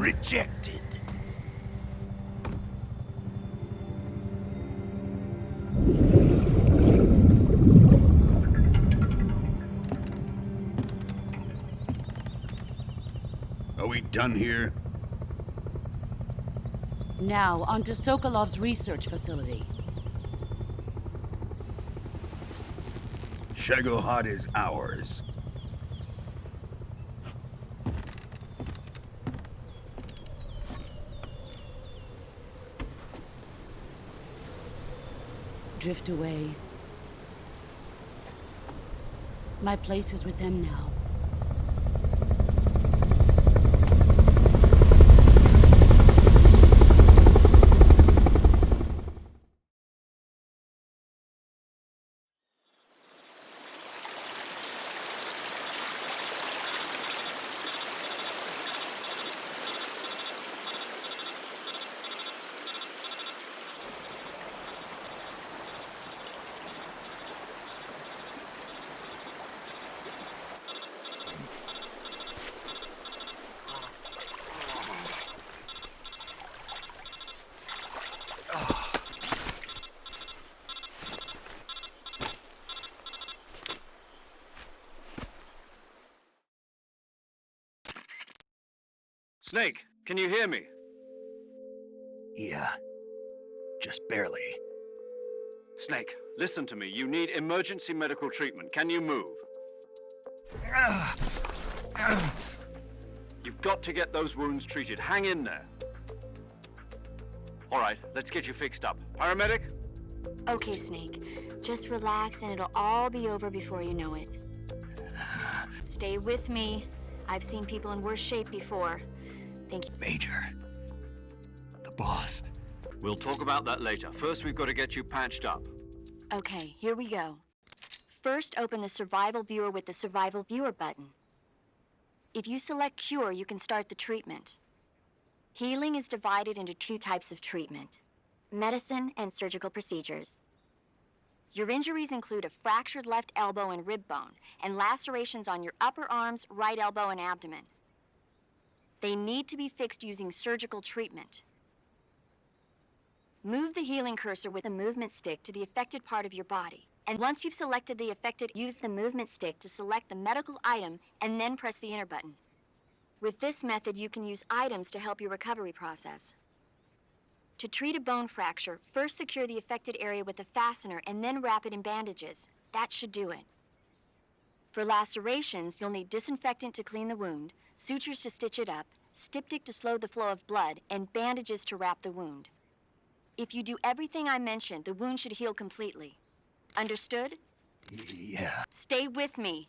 Rejected. Are we done here? Now, onto Sokolov's research facility. Shagohod is ours. Drift away. My place is with them now. Snake, can you hear me? Yeah. Just barely. Snake, listen to me. You need emergency medical treatment. Can you move? You've got to get those wounds treated. Hang in there. All right, let's get you fixed up. Paramedic? Okay, Snake. Just relax and it'll all be over before you know it. Stay with me. I've seen people in worse shape before. Thank you. Major. The boss. We'll talk about that later. First, we've got to get you patched up. Okay, here we go. First, open the Survival Viewer with the Survival Viewer button. If you select Cure, you can start the treatment. Healing is divided into two types of treatment: medicine and surgical procedures. Your injuries include a fractured left elbow and rib bone, and lacerations on your upper arms, right elbow, and abdomen. They need to be fixed using surgical treatment. Move the healing cursor with the movement stick to the affected part of your body. And once you've selected the affected, use the movement stick to select the medical item and then press the enter button. With this method, you can use items to help your recovery process. To treat a bone fracture, first secure the affected area with a fastener and then wrap it in bandages. That should do it. For lacerations, you'll need disinfectant to clean the wound, sutures to stitch it up, styptic to slow the flow of blood, and bandages to wrap the wound. If you do everything I mentioned, the wound should heal completely. Understood? Yeah. Stay with me.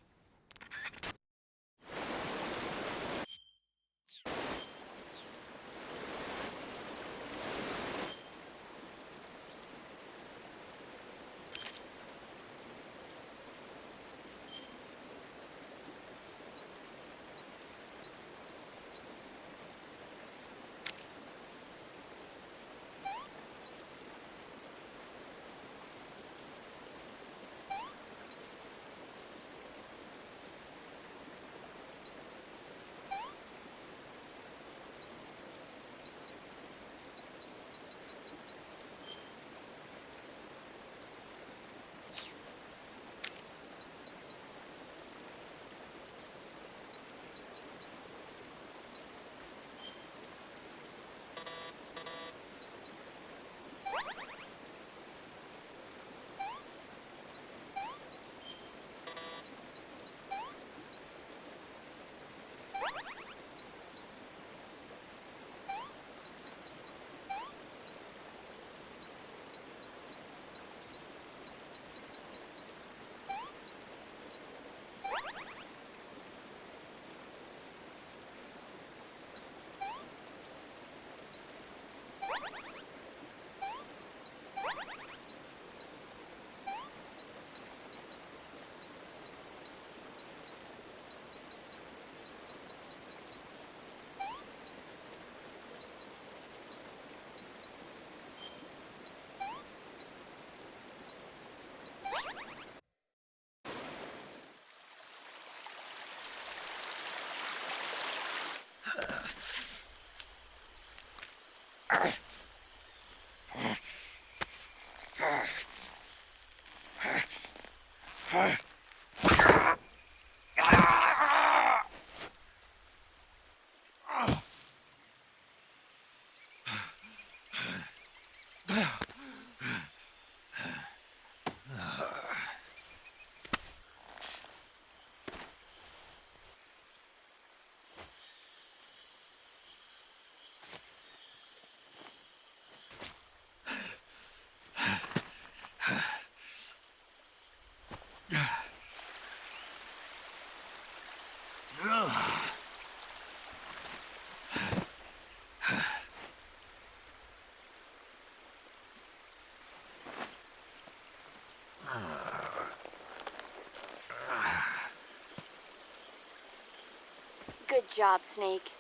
Good job, Snake.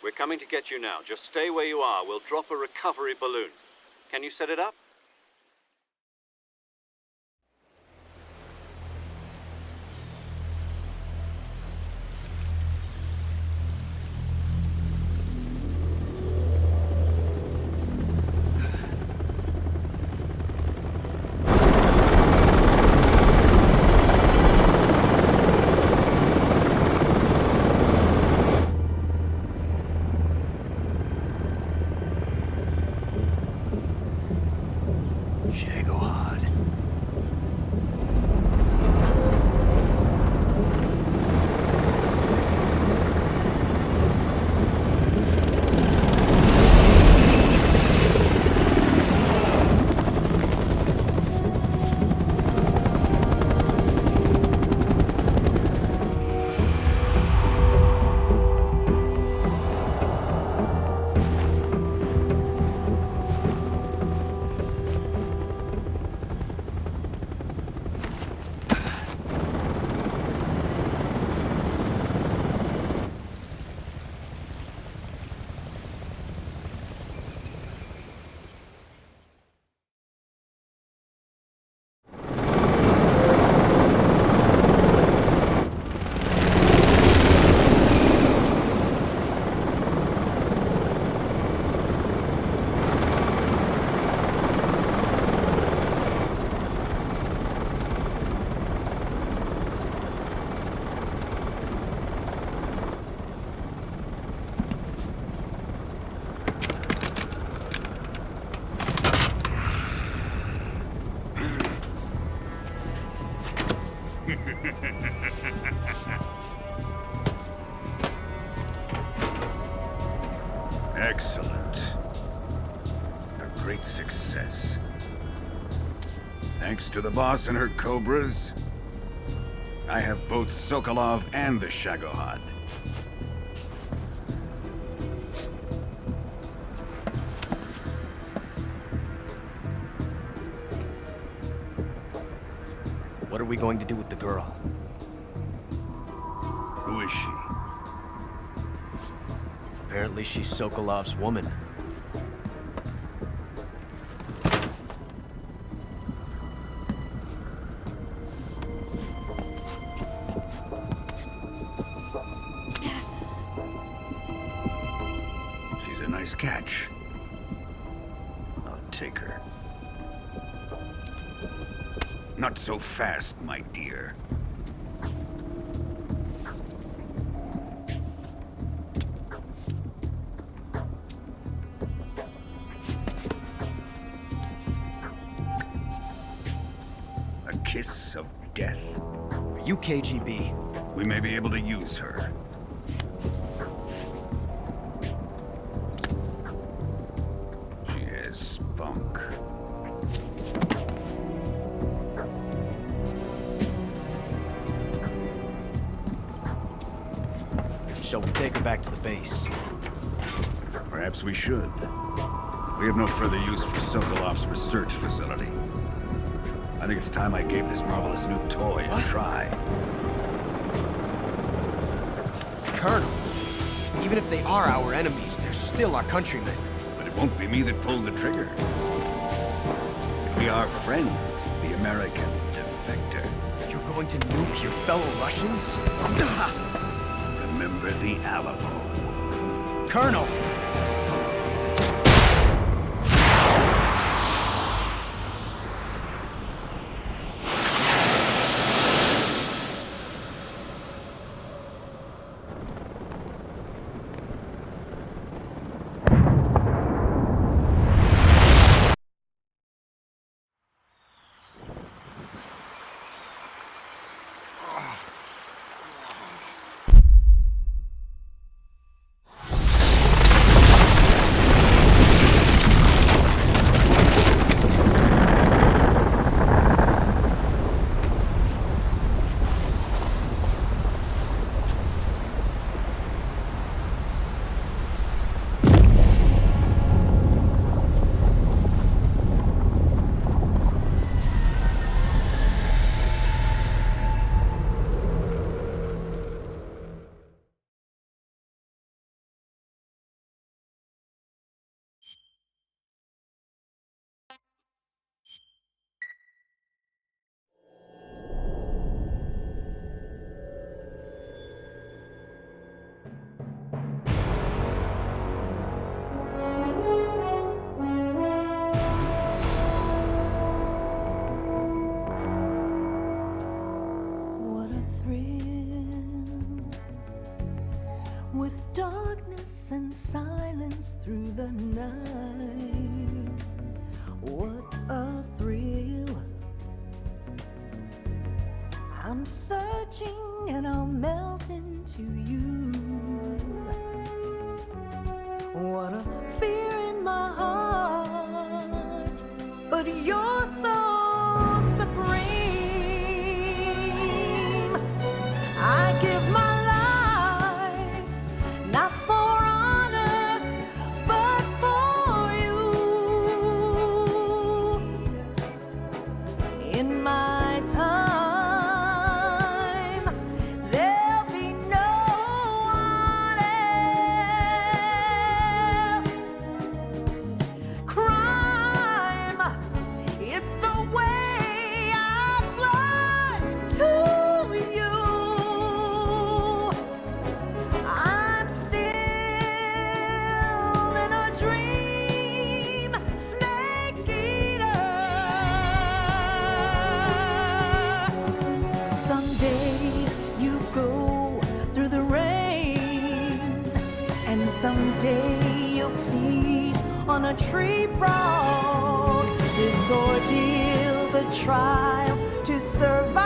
We're coming to get you now. Just stay where you are. We'll drop a recovery balloon. Can you set it up? Shagohod. Excellent. A great success. Thanks to the boss and her cobras, I have both Sokolov and the Shagohod. What are we going to do with the girl? Who is she? Apparently she's Sokolov's woman. She's a nice catch. I'll take her. Not so fast, my dear. A kiss of death. Are you KGB? We may be able to use her. She has spunk. Shall we take her back to the base? Perhaps we should. We have no further use for Sokolov's research facility. I think it's time I gave this marvelous new toy a try. Colonel, even if they are our enemies, they're still our countrymen. But it won't be me that pulled the trigger. It'll be our friend, the American defector. You're going to nuke your fellow Russians? Remember the Alamo. Colonel! with darkness and silence through the night. What a thrill. I'm searching and I'll melt into you. What a fear in my heart, but you're so supreme. I give my life, not for honor, but for you. In my time, there'll be no one else. Crime, it's the way I fly to you. I'm still in a dream, snake eater. Someday you go through the rain, and someday you'll feed on a tree frog. This ordeal, the trial to survive,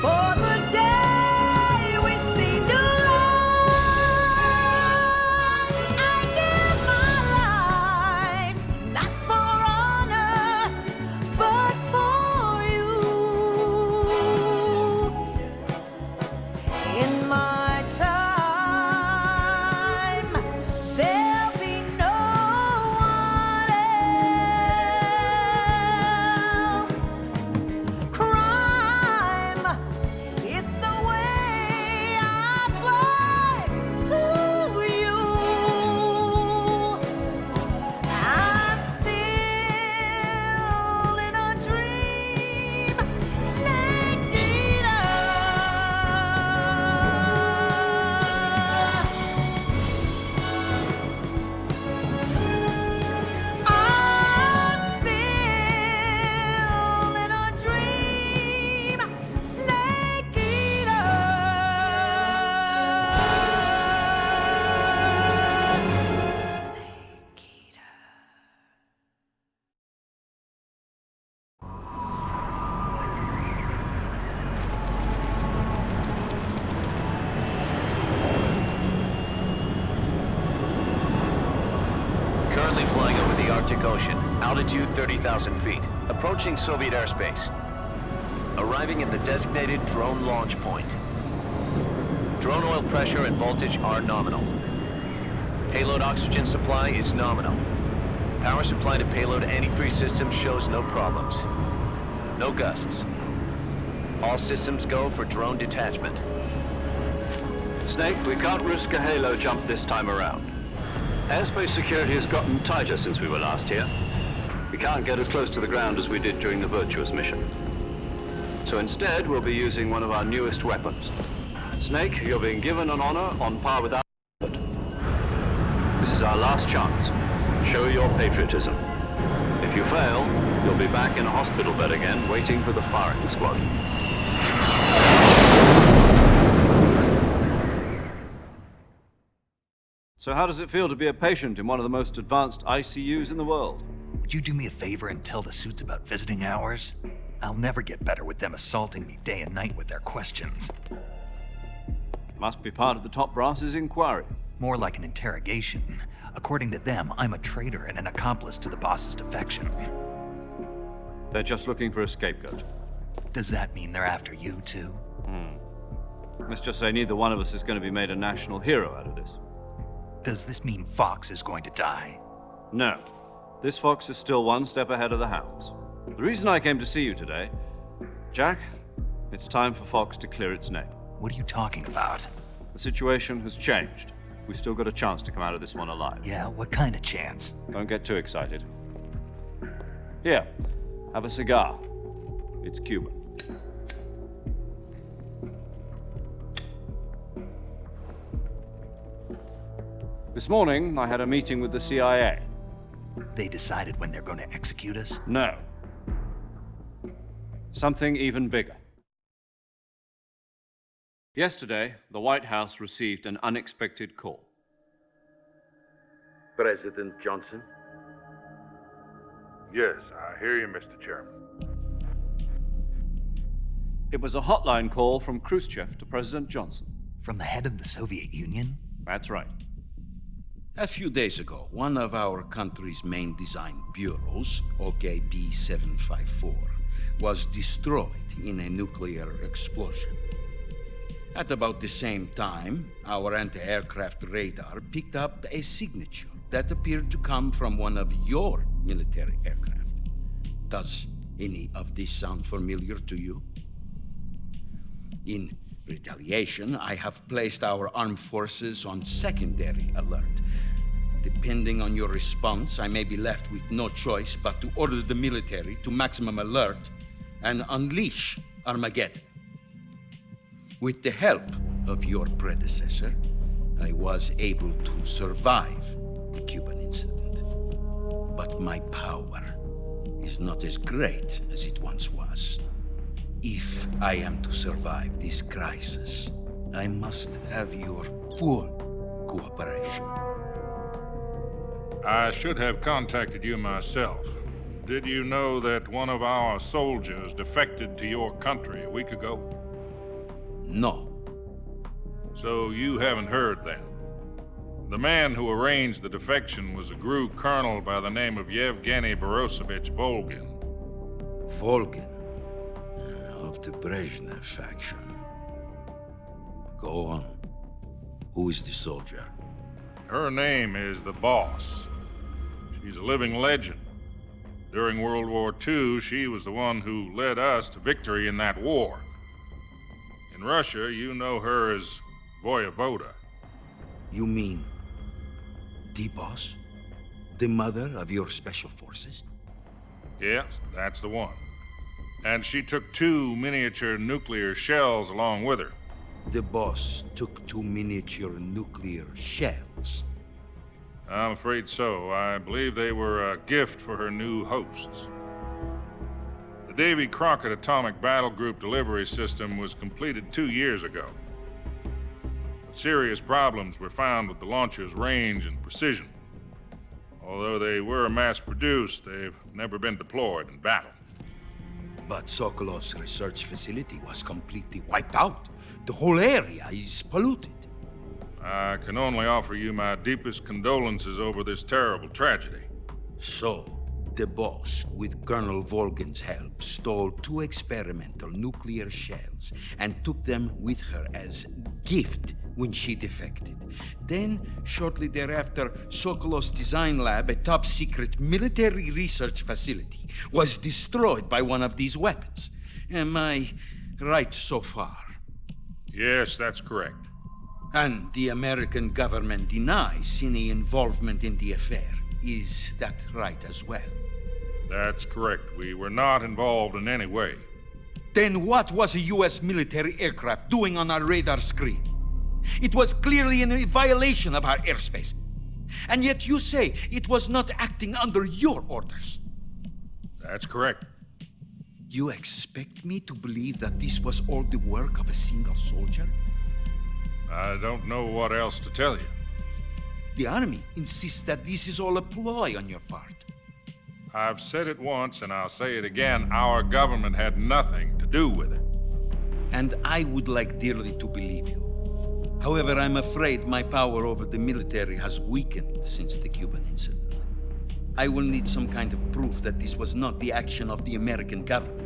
for the day we see new light. I give my life, not for honor, but for you. In my time, there'll be no one else. Crime, it's the way I fly to you. I'm still in a dream, snake eater. I'm still in a dream, snake eater. Snake eater. Currently flying over the Arctic Ocean, altitude 30,000 feet, approaching Soviet airspace. Arriving at the designated drone launch point. Drone oil pressure and voltage are nominal. Payload oxygen supply is nominal. Power supply to payload antifreeze system shows no problems. No gusts. All systems go for drone detachment. Snake, we can't risk a halo jump this time around. Airspace security has gotten tighter since we were last here. We can't get as close to the ground as we did during the Virtuous mission. So instead, we'll be using one of our newest weapons. Snake, you're being given an honor on par with our... This is our last chance. Show your patriotism. If you fail, you'll be back in a hospital bed again, waiting for the firing squad. So how does it feel to be a patient in one of the most advanced ICUs in the world? Would you do me a favor and tell the suits about visiting hours? I'll never get better with them assaulting me day and night with their questions. Must be part of the top brass's inquiry. More like an interrogation. According to them, I'm a traitor and an accomplice to the boss's defection. They're just looking for a scapegoat. Does that mean they're after you, too? Let's just say neither one of us is going to be made a national hero out of this. Does this mean Fox is going to die? No. This fox is still one step ahead of the hounds. The reason I came to see you today, Jack, it's time for Fox to clear its name. What are you talking about? The situation has changed. We've still got a chance to come out of this one alive. Yeah, what kind of chance? Don't get too excited. Here, have a cigar. It's Cuban. This morning, I had a meeting with the CIA. They decided when they're going to execute us? No. Something even bigger. Yesterday, the White House received an unexpected call. President Johnson? Yes, I hear you, Mr. Chairman. It was a hotline call from Khrushchev to President Johnson. From the head of the Soviet Union? That's right. A few days ago, one of our country's main design bureaus, OKB 754, was destroyed in a nuclear explosion. At about the same time, our anti-aircraft radar picked up a signature that appeared to come from one of your military aircraft. Does any of this sound familiar to you? In retaliation, I have placed our armed forces on secondary alert. Depending on your response, I may be left with no choice but to order the military to maximum alert and unleash Armageddon. With the help of your predecessor, I was able to survive the Cuban incident. But my power is not as great as it once was. If I am to survive this crisis, I must have your full cooperation. I should have contacted you myself. Did you know that one of our soldiers defected to your country a week ago? No. So you haven't heard then. The man who arranged the defection was a GRU colonel by the name of Yevgeny Borisovich Volgin. Volgin? Of the Brezhnev faction. Go on. Who is the soldier? Her name is the Boss. She's a living legend. During World War II, she was the one who led us to victory in that war. In Russia, you know her as Voyevoda. You mean the Boss? The mother of your special forces? Yes, that's the one. And she took 2 miniature nuclear shells along with her. The Boss took 2 miniature nuclear shells? I'm afraid so. I believe they were a gift for her new hosts. The Davy Crockett Atomic Battle Group delivery system was completed 2 years ago. But serious problems were found with the launcher's range and precision. Although they were mass-produced, they've never been deployed in battle. But Sokolov's research facility was completely wiped out. The whole area is polluted. I can only offer you my deepest condolences over this terrible tragedy. So, the Boss, with Colonel Volgin's help, stole 2 experimental nuclear shells and took them with her as gift when she defected. Then, shortly thereafter, Sokolov's design lab, a top-secret military research facility, was destroyed by one of these weapons. Am I right so far? Yes, that's correct. And the American government denies any involvement in the affair. Is that right as well? That's correct. We were not involved in any way. Then what was a U.S. military aircraft doing on our radar screen? It was clearly in violation of our airspace. And yet you say it was not acting under your orders. That's correct. You expect me to believe that this was all the work of a single soldier? I don't know what else to tell you. The Army insists that this is all a ploy on your part. I've said it once, and I'll say it again. Our government had nothing to do with it. And I would like dearly to believe you. However, I'm afraid my power over the military has weakened since the Cuban incident. I will need some kind of proof that this was not the action of the American government.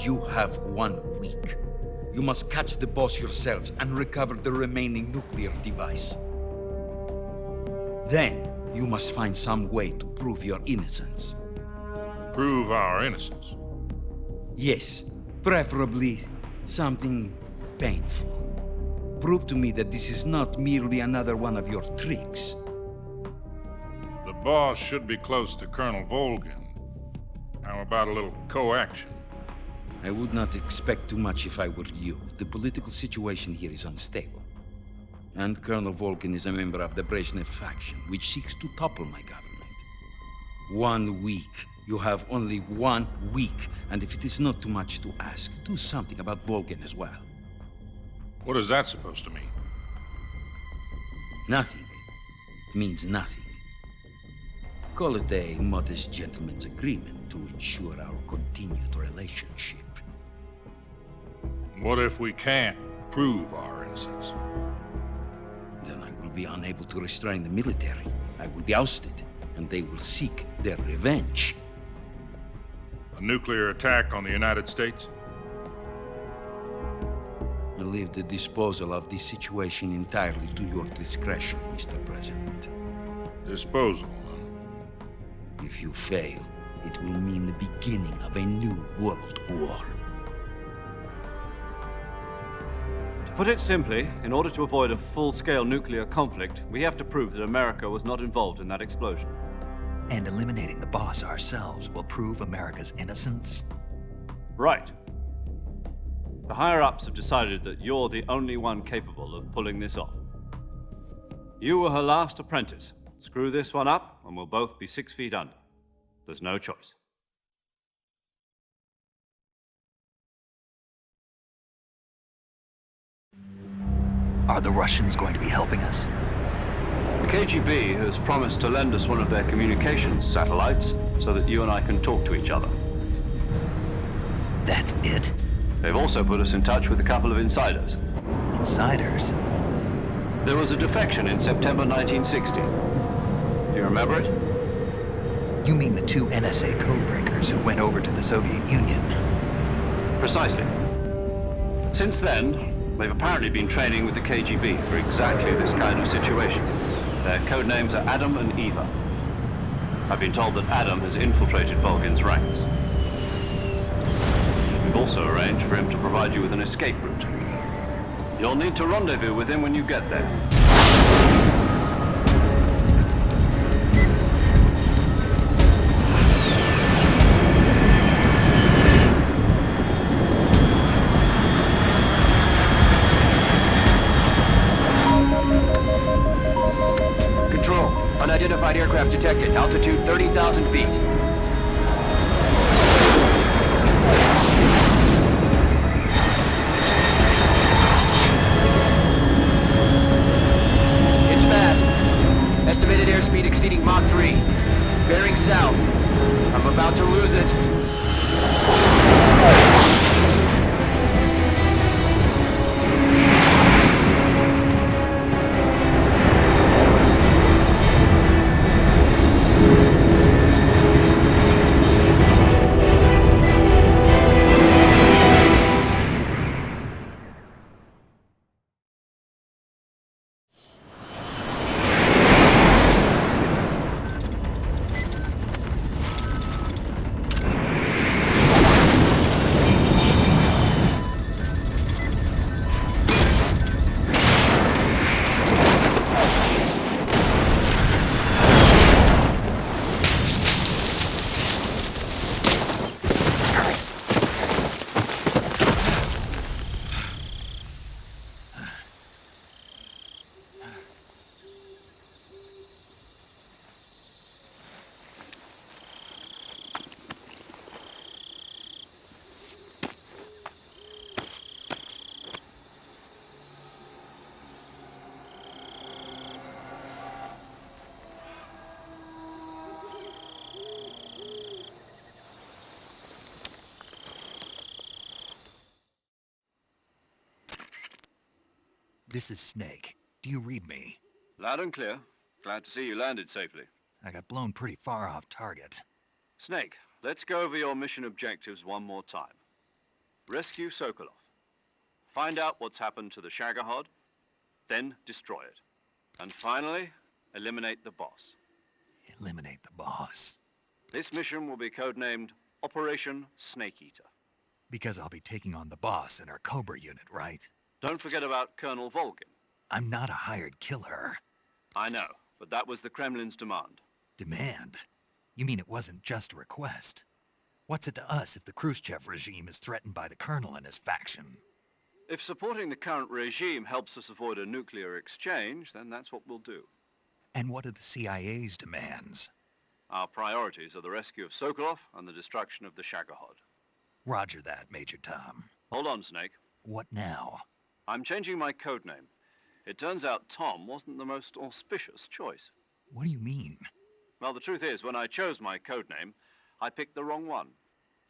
You have 1 week. You must catch the Boss yourselves and recover the remaining nuclear device. Then, you must find some way to prove your innocence. Prove our innocence? Yes, preferably something painful. Prove to me that this is not merely another one of your tricks. The Boss should be close to Colonel Volgin. How about a little co-action? I would not expect too much if I were you. The political situation here is unstable. And Colonel Volgin is a member of the Brezhnev faction, which seeks to topple my government. 1 week You have only 1 week, and if it is not too much to ask, do something about Volgin as well. What is that supposed to mean? Nothing. It means nothing. Call it a modest gentleman's agreement to ensure our continued relationship. What if we can't prove our innocence? Then I will be unable to restrain the military. I will be ousted, and they will seek their revenge. A nuclear attack on the United States? I leave the disposal of this situation entirely to your discretion, Mr. President. Disposal, huh? If you fail, it will mean the beginning of a new world war. To put it simply, in order to avoid a full-scale nuclear conflict, we have to prove that America was not involved in that explosion. And eliminating the boss ourselves will prove America's innocence? Right. The higher-ups have decided that you're the only one capable of pulling this off. You were her last apprentice. Screw this one up, and we'll both be 6 feet under. There's no choice. Are the Russians going to be helping us? The KGB has promised to lend us one of their communications satellites so that you and I can talk to each other. That's it? They've also put us in touch with a couple of insiders. Insiders? There was a defection in September 1960. Do you remember it? You mean the 2 NSA codebreakers who went over to the Soviet Union? Precisely. Since then, they've apparently been training with the KGB for exactly this kind of situation. Their code names are Adam and Eva. I've been told that Adam has infiltrated Volgin's ranks. We've also arranged for him to provide you with an escape route. You'll need to rendezvous with him when you get there. Control. Unidentified aircraft detected. Altitude 30,000 feet. It's fast. Estimated airspeed exceeding Mach 3. Bearing south. I'm about to lose it. This is Snake. Do you read me? Loud and clear. Glad to see you landed safely. I got blown pretty far off target. Snake, let's go over your mission objectives one more time. Rescue Sokolov. Find out what's happened to the Shagohod, then destroy it. And finally, eliminate the boss. Eliminate the boss. This mission will be codenamed Operation Snake Eater. Because I'll be taking on the boss in our Cobra unit, right? Don't forget about Colonel Volgin. I'm not a hired killer. I know, but that was the Kremlin's demand. Demand? You mean it wasn't just a request? What's it to us if the Khrushchev regime is threatened by the Colonel and his faction? If supporting the current regime helps us avoid a nuclear exchange, then that's what we'll do. And what are the CIA's demands? Our priorities are the rescue of Sokolov and the destruction of the Shagohod. Roger that, Major Tom. Hold on, Snake. What now? I'm changing my code name. It turns out Tom wasn't the most auspicious choice. What do you mean? Well, the truth is, when I chose my code name, I picked the wrong one.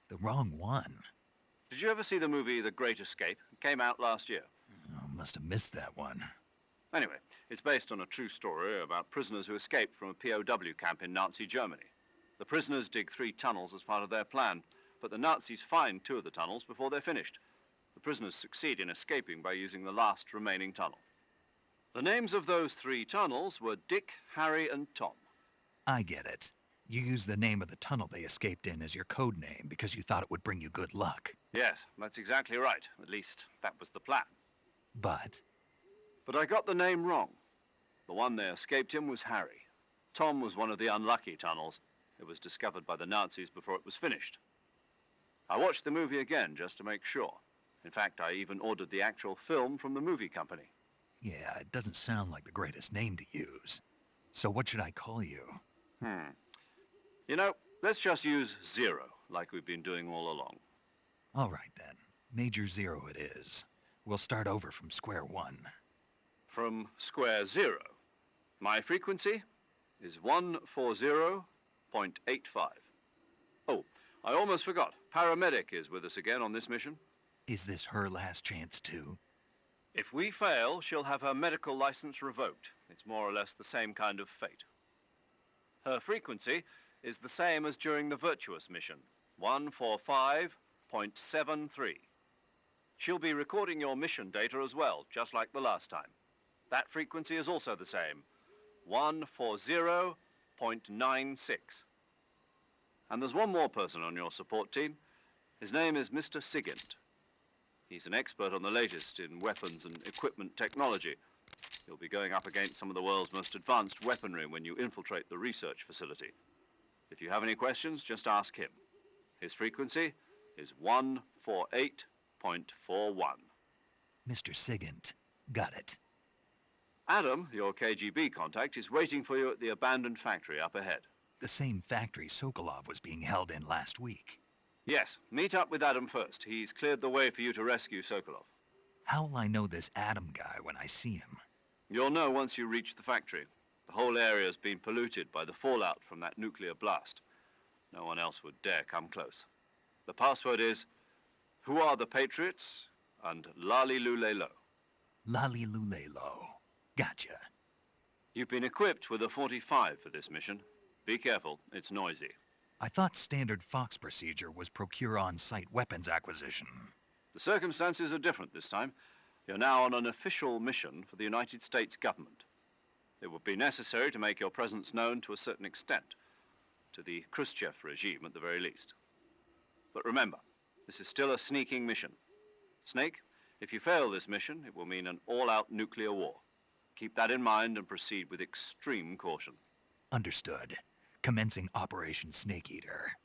The wrong one? Did you ever see the movie The Great Escape? It came out last year. Oh, must have missed that one. Anyway, it's based on a true story about prisoners who escaped from a POW camp in Nazi Germany. The prisoners dig 3 tunnels as part of their plan, but the Nazis find 2 of the tunnels before they're finished. The prisoners succeed in escaping by using the last remaining tunnel. The names of those 3 tunnels were Dick, Harry, and Tom. I get it. You used the name of the tunnel they escaped in as your code name because you thought it would bring you good luck. Yes, that's exactly right. At least, that was the plan. But I got the name wrong. The one they escaped in was Harry. Tom was one of the unlucky tunnels. It was discovered by the Nazis before it was finished. I watched the movie again just to make sure. In fact, I even ordered the actual film from the movie company. yeah, it doesn't sound like the greatest name to use. So what should I call you? You know, let's just use Zero, like we've been doing all along. All right then. Major Zero it is. We'll start over from square one. From square 0. My frequency is 140.85. Oh, I almost forgot. Paramedic is with us again on this mission. Is this her last chance too? If we fail, she'll have her medical license revoked. It's more or less the same kind of fate. Her frequency is the same as during the Virtuous mission, 145.73. She'll be recording your mission data as well, just like the last time. That frequency is also the same, 140.96. And there's one more person on your support team. His name is Mr. Sigint. He's an expert on the latest in weapons and equipment technology. You'll be going up against some of the world's most advanced weaponry when you infiltrate the research facility. If you have any questions, just ask him. His frequency is 148.41. Mr. Sigint. Got it. Adam, your KGB contact, is waiting for you at the abandoned factory up ahead. The same factory Sokolov was being held in last week. Yes, meet up with Adam first. He's cleared the way for you to rescue Sokolov. How will I know this Adam guy when I see him? You'll know once you reach the factory. The whole area's been polluted by the fallout from that nuclear blast. No one else would dare come close. The password is, "Who are the Patriots?" and Lali Lule Lo. Lali Lule Lo. Gotcha. You've been equipped with a 45 for this mission. Be careful, it's noisy. I thought standard Fox procedure was procure on-site weapons acquisition. The circumstances are different this time. You're now on an official mission for the United States government. It would be necessary to make your presence known to a certain extent, to the Khrushchev regime at the very least. But remember, this is still a sneaking mission. Snake, if you fail this mission, it will mean an all-out nuclear war. Keep that in mind and proceed with extreme caution. Understood. Commencing Operation Snake Eater.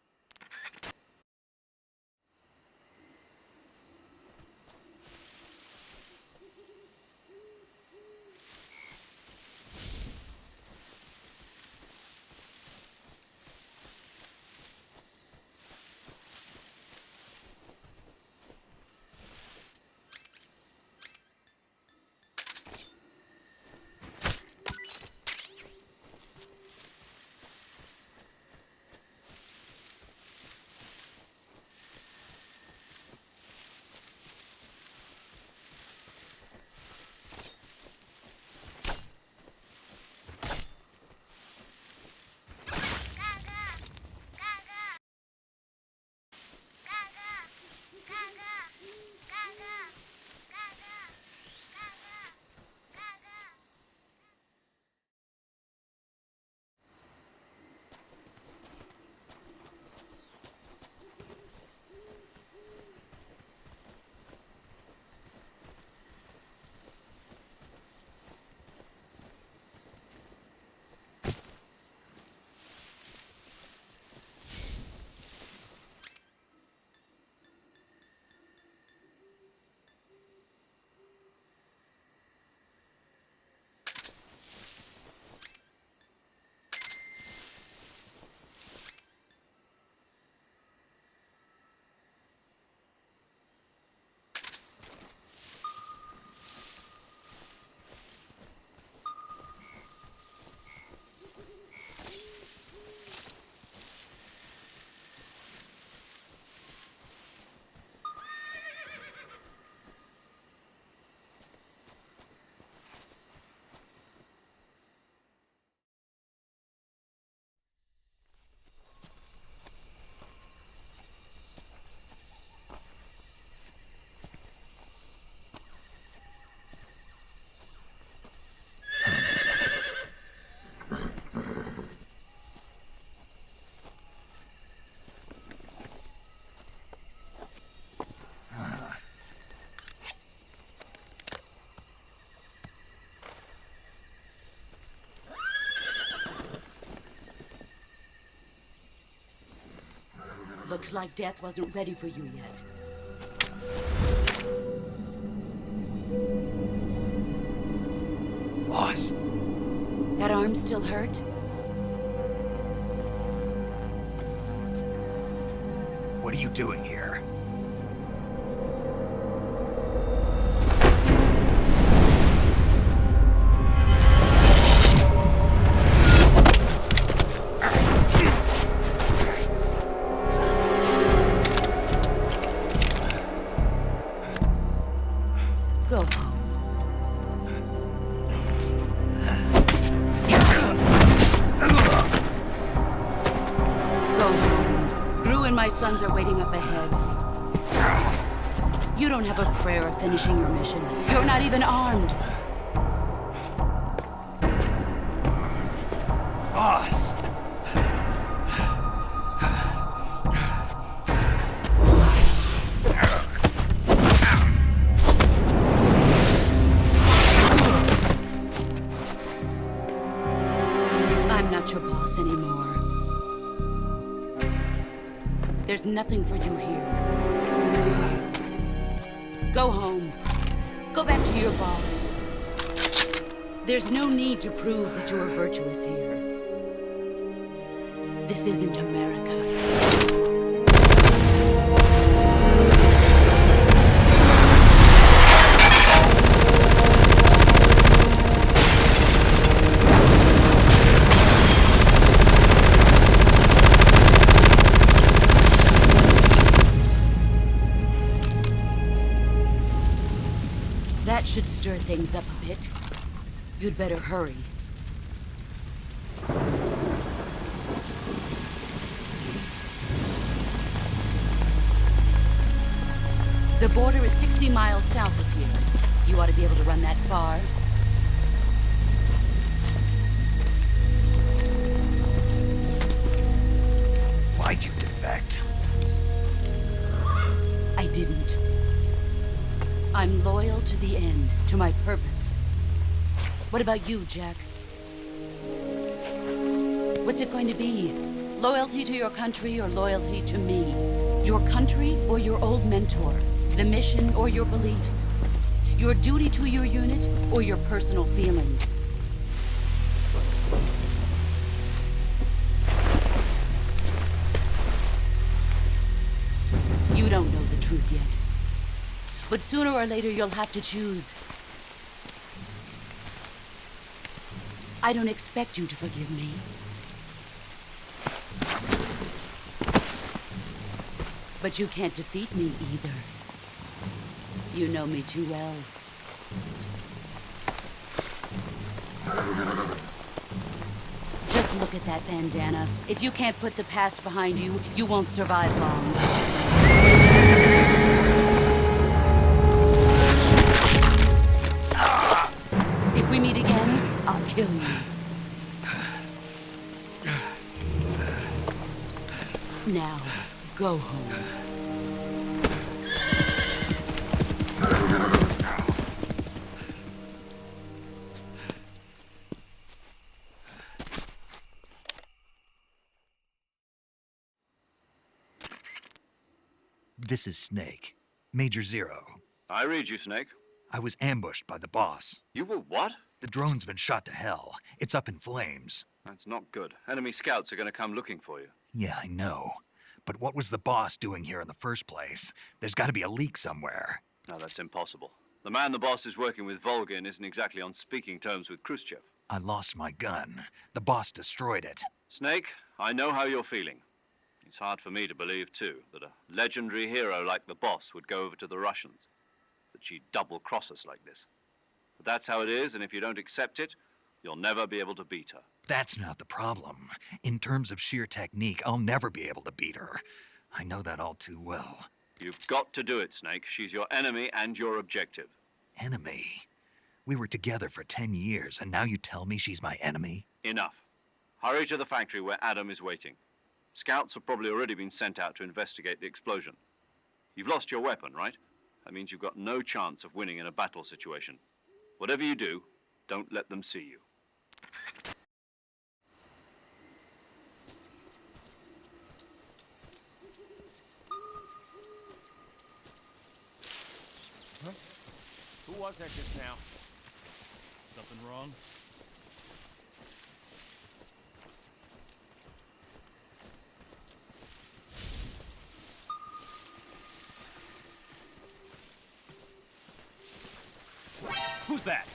Looks like death wasn't ready for you yet. Boss. That arm still hurt? What are you doing here? Go home. Go home. Gru and my sons are waiting up ahead. You don't have a prayer of finishing your mission. You're not even armed. Boss! I'm not your boss anymore. There's nothing for you here. Go home. Go back to your boss. There's no need to prove that you're virtuous here. This isn't America. That should stir things up a bit. You'd better hurry. The border is 60 miles south of here. You ought to be able to run that far. Why'd you defect? I didn't. I'm loyal to the end, to my purpose. What about you, Jack? What's it going to be? Loyalty to your country or loyalty to me? Your country or your old mentor? The mission or your beliefs? Your duty to your unit or your personal feelings? You don't know the truth yet. But sooner or later, you'll have to choose. I don't expect you to forgive me. But you can't defeat me either. You know me too well. Just look at that bandana. If you can't put the past behind you, you won't survive long. If we meet again, I'll kill you. Now, go home. This is Snake. Major Zero. I read you, Snake. I was ambushed by the boss. You were what? The drone's been shot to hell. It's up in flames. That's not good. Enemy scouts are going to come looking for you. Yeah, I know. But what was the boss doing here in the first place? There's got to be a leak somewhere. No, that's impossible. The man the boss is working with, Volgin, isn't exactly on speaking terms with Khrushchev. I lost my gun. The boss destroyed it. Snake, I know how you're feeling. It's hard for me to believe, too, that a legendary hero like the boss would go over to the Russians. That she'd double-cross us like this. But that's how it is, and if you don't accept it, you'll never be able to beat her. That's not the problem. In terms of sheer technique, I'll never be able to beat her. I know that all too well. You've got to do it, Snake. She's your enemy and your objective. Enemy? We were together for 10 years, and now you tell me she's my enemy? Enough. Hurry to the factory where Adam is waiting. Scouts have probably already been sent out to investigate the explosion. You've lost your weapon, right? That means you've got no chance of winning in a battle situation. Whatever you do, don't let them see you. was that just now? Something wrong? Who's that?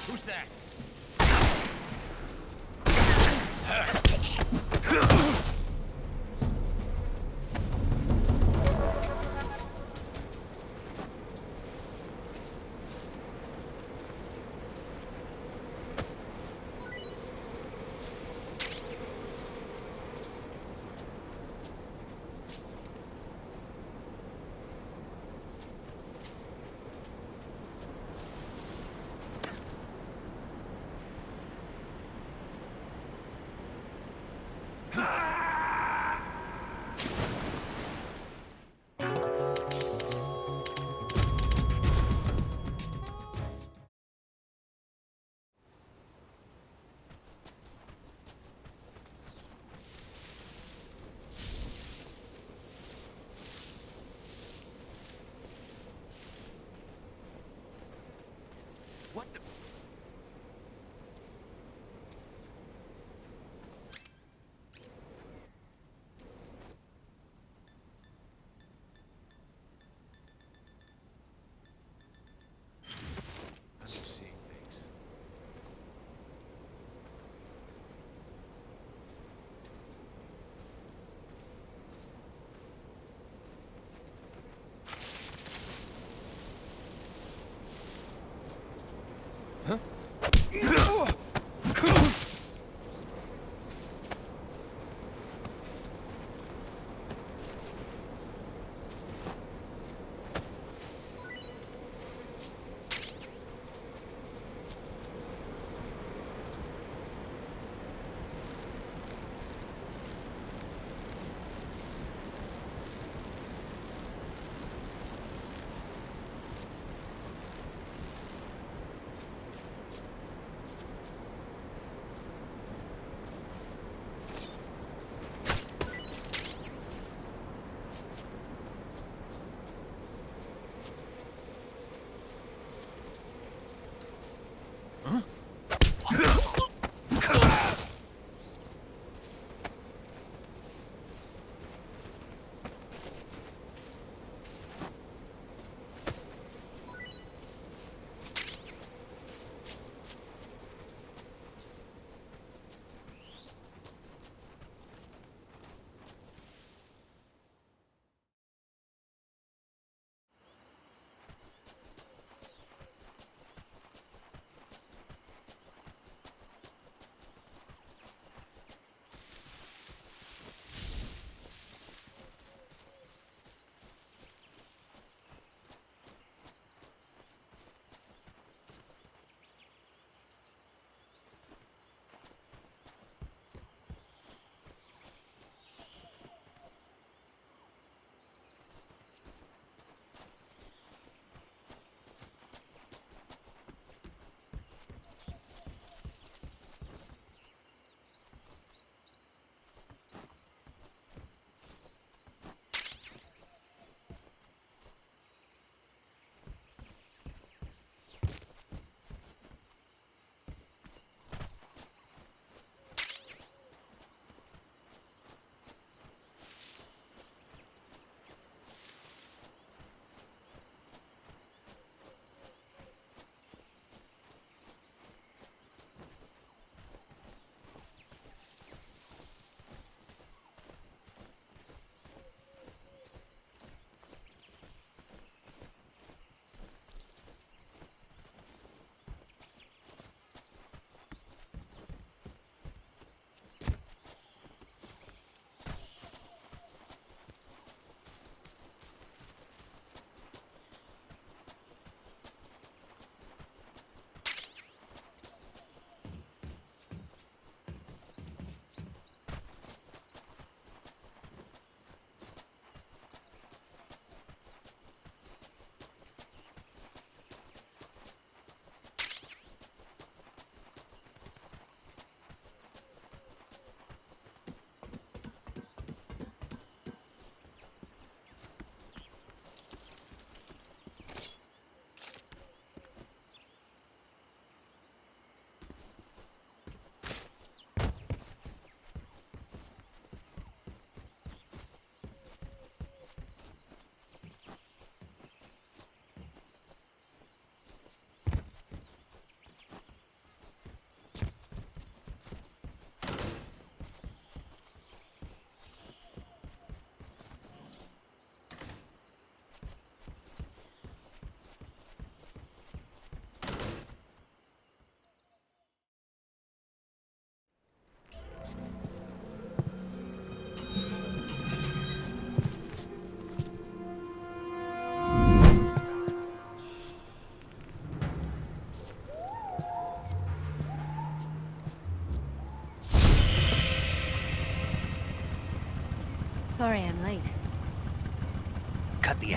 Who's that?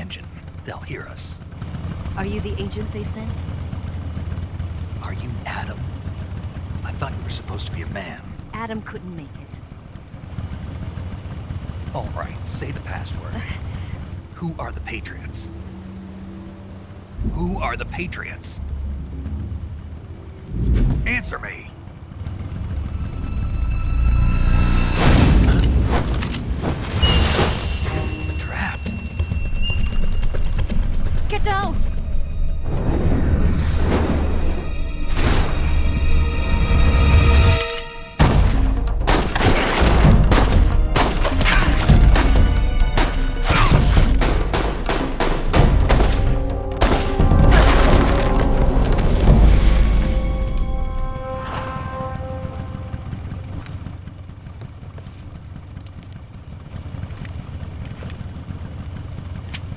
attention. They'll hear us. Are you the agent they sent? Are you Adam? I thought you were supposed to be a man. Adam couldn't make it. All right, say the password. Who are the Patriots? Who are the Patriots? Answer me! Trapped. Get down!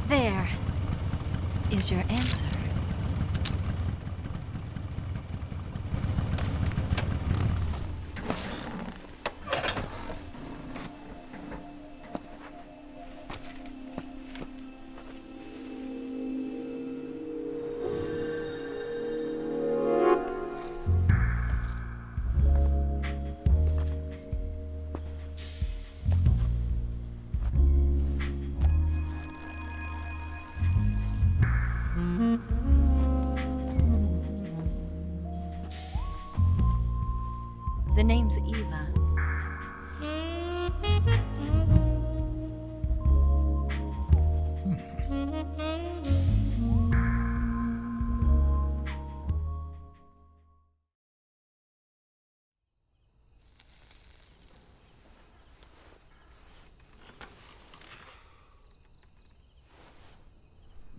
There is your answer. The name's Eva.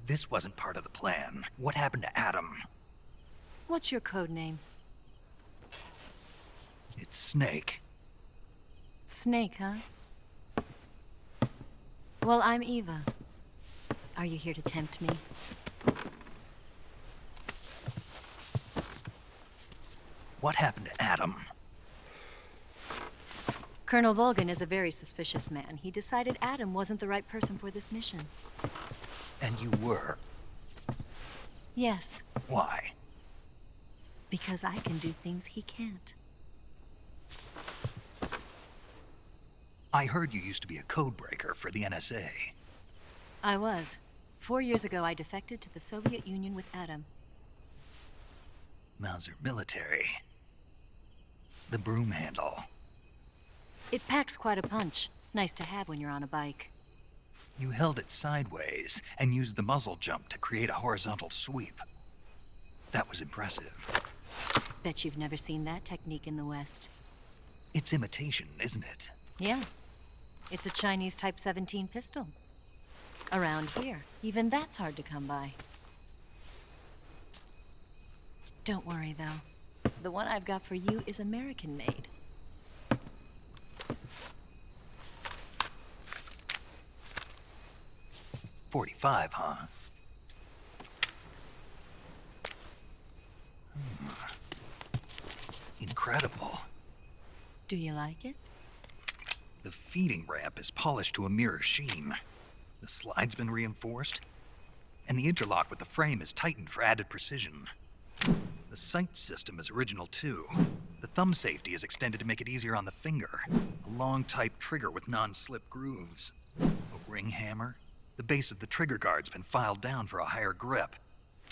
This wasn't part of the plan. What happened to Adam? What's your code name? It's Snake. Snake, huh? Well, I'm Eva. Are you here to tempt me? What happened to Adam? Colonel Volgin is a very suspicious man. He decided Adam wasn't the right person for this mission. And you were. Yes, Why? because I can do things he can't. I heard you used to be a codebreaker for the NSA. I was. 4 years ago, I defected to the Soviet Union with Adam. Mauser military. The broom handle. It packs quite a punch. Nice to have when you're on a bike. You held it sideways and used the muzzle jump to create a horizontal sweep. That was impressive. Bet you've never seen that technique in the West. It's imitation, isn't it? Yeah. It's a Chinese Type 17 pistol. Around here, even that's hard to come by. Don't worry, though. The one I've got for you is American-made. .45, huh? Incredible. Do you like it? The feeding ramp is polished to a mirror sheen. The slide's been reinforced, and the interlock with the frame is tightened for added precision. The sight system is original too. The thumb safety is extended to make it easier on the finger. A long type trigger with non-slip grooves. A ring hammer. The base of the trigger guard's been filed down for a higher grip.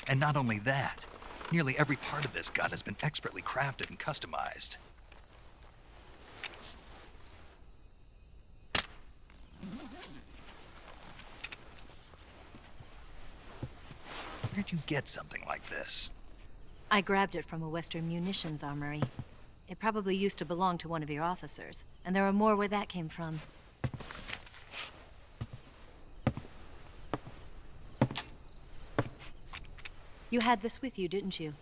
And not only that, nearly every part of this gun has been expertly crafted and customized. Where'd you get something like this? I grabbed it from a Western munitions armory. It probably used to belong to one of your officers, and there are more where that came from. You had this with you, didn't you?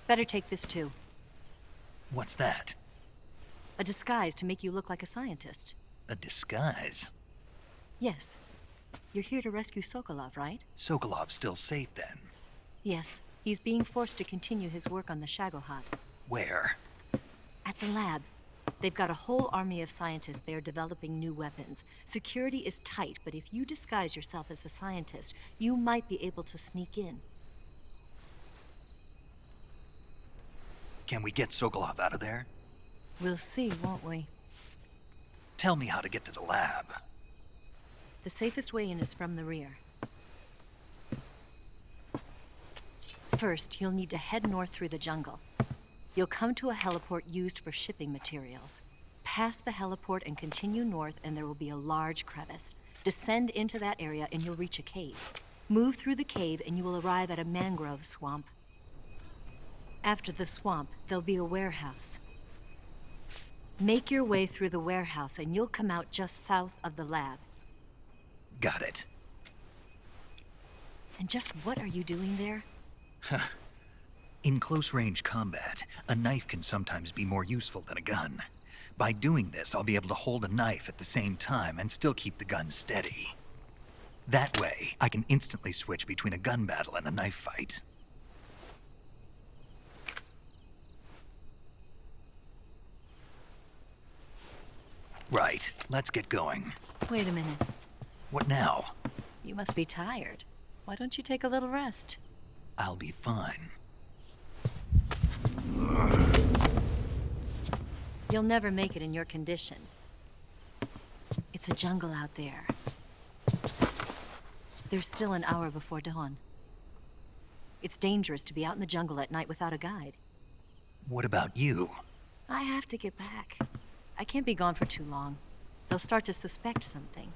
Better take this too. What's that? A disguise to make you look like a scientist. A disguise? Yes. You're here to rescue Sokolov, right? Sokolov's still safe then? Yes. He's being forced to continue his work on the Shagohod. Where? At the lab. They've got a whole army of scientists there developing new weapons. Security is tight, but if you disguise yourself as a scientist, you might be able to sneak in. Can we get Sokolov out of there? We'll see, won't we? Tell me how to get to the lab. The safest way in is from the rear. First, you'll need to head north through the jungle. You'll come to a heliport used for shipping materials. Pass the heliport and continue north, and there will be a large crevice. Descend into that area and you'll reach a cave. Move through the cave and you will arrive at a mangrove swamp. After the swamp, there'll be a warehouse. Make your way through the warehouse and you'll come out just south of the lab. Got it. And just what are you doing there? In close-range combat, a knife can sometimes be more useful than a gun. By doing this, I'll be able to hold a knife at the same time and still keep the gun steady. That way, I can instantly switch between a gun battle and a knife fight. Right, let's get going. Wait a minute. What now? You must be tired. Why don't you take a little rest? I'll be fine. You'll never make it in your condition. It's a jungle out there. There's still an hour before dawn. It's dangerous to be out in the jungle at night without a guide. What about you? I have to get back. I can't be gone for too long. They'll start to suspect something.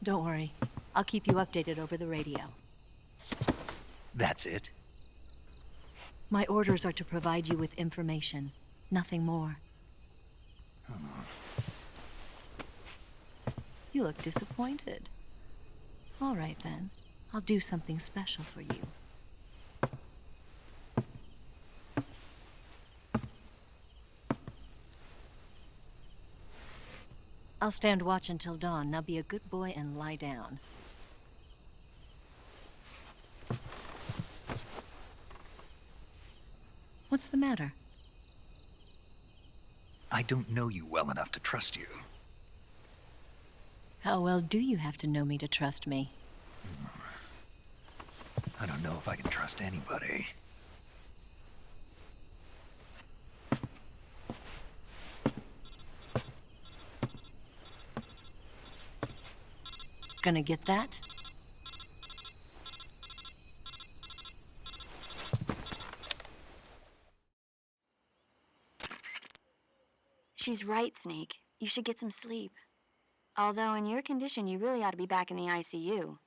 Don't worry. I'll keep you updated over the radio. That's it? My orders are to provide you with information, nothing more. You look disappointed. All right then. I'll do something special for you. I'll stand watch until dawn. Now be a good boy and lie down. What's the matter? I don't know you well enough to trust you. How well do you have to know me to trust me? I don't know if I can trust anybody. Gonna get that? She's right, Snake. You should get some sleep. Although in your condition, you really ought to be back in the ICU.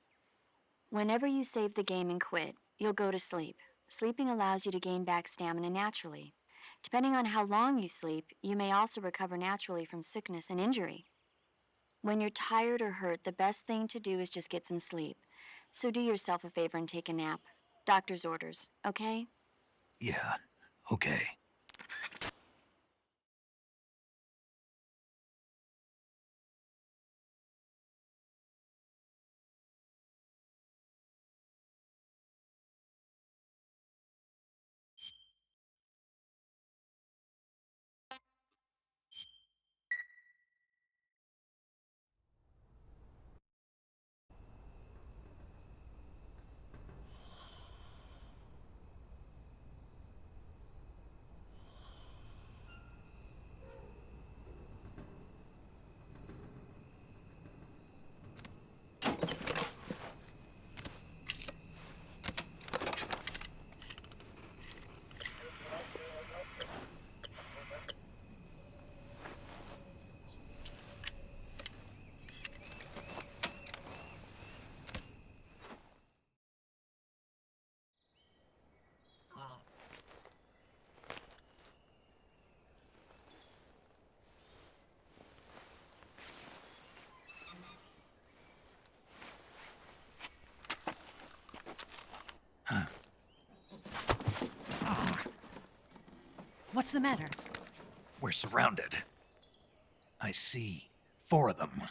Whenever you save the game and quit, you'll go to sleep. Sleeping allows you to gain back stamina naturally. Depending on how long you sleep, you may also recover naturally from sickness and injury. When you're tired or hurt, the best thing to do is just get some sleep. So do yourself a favor and take a nap. Doctor's orders, okay? Yeah, okay. What's the matter? We're surrounded. I see 4 of them.